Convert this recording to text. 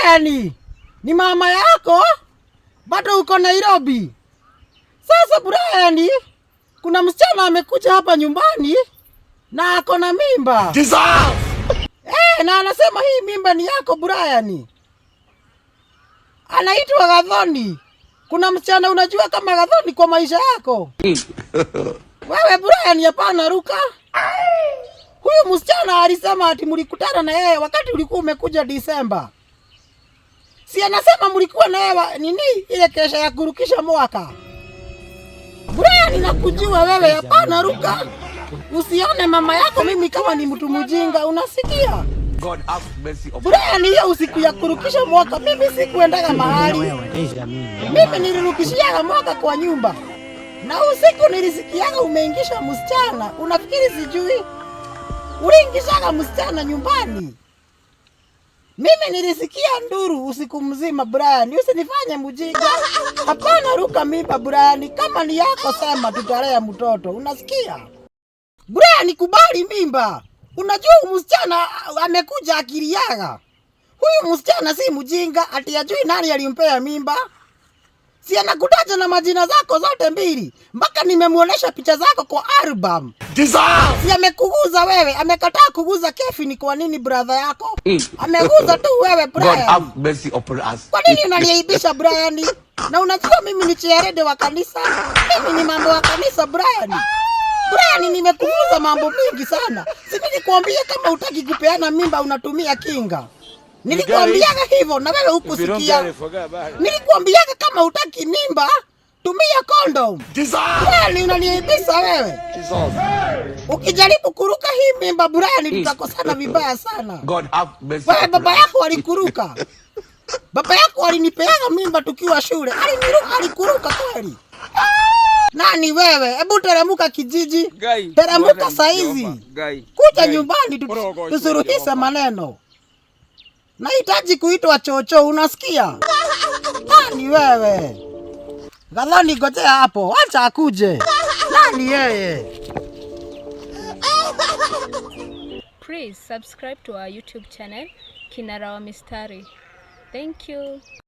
Brian, ni mama yako? Bado uko Nairobi? Sasa Brian, kuna msichana amekuja hapa nyumbani na ako na mimba. Na anasema hii mimba ni yako Brian. Anaitwa Gathoni. Kuna msichana unajua kama Gathoni kwa maisha yako? Wewe Brian, hapana ruka. Huyu msichana alisema ati mlikutana na yeye wakati ulikuwa umekuja Disemba. Si anasema mlikuwa na yeye nini ile kesha ya kurukisha mwaka. Brian, nakujua wewe, hapana ruka. Usione mama yako mimi kama ni mtu mjinga, unasikia? God have mercy upon Brian, hiyo usiku ya kurukisha mwaka mimi sikuendaga mahali. Mimi nilirukishia mwaka kwa nyumba. Na usiku nilisikiaga umeingisha msichana. Unafikiri sijui? Uliingishaga msichana nyumbani. Mimi nilisikia nduru usiku mzima Brian. Usinifanye mjinga. Hapana ruka mimba Brian. Kama ni yako sema tutalea mtoto. Unasikia? Brian, kubali mimba. Unajua msichana amekuja akili yaga. Huyu msichana si mjinga ati ajui nani alimpea mimba. Si anakutaja na majina zako zote mbili. Mpaka nimemuonesha picha zako kwa album. Si amekuguza wewe, amekataa kuguza Kevin. Kwa nini brother yako? Ameguza tu wewe Brian. God have mercy upon us. Kwa nini unaniaibisha Brian? Na unajua mimi ni chairede wa kanisa. Mimi ni mambo wa kanisa Brian. Brian, nimekuuza mambo mingi sana. Si nilikwambia kama utaki kupeana mimba unatumia kinga. Nilikwambiaga hivyo na wewe hukusikia. Nilikwambiaga kama utaki mimba tumia condom. Brian, unaniaibisha wewe. Ukijaribu kuruka hii mimba Brian, tutakosana vibaya sana. God have mercy. Wewe baba yako alikuruka. Baba yako alinipeaga mimba tukiwa shule. Alikuruka kweli. Nani wewe? Hebu teremka kijiji. Teremka saizi. Kuja nyumbani tusuruhishe maneno. Nahitaji kuitwa chocho, unasikia? Nani wewe? Gathoni, ngojea hapo. Acha akuje. Nani yeye? Please subscribe to our YouTube channel, Kinara wa Mistari. Thank you.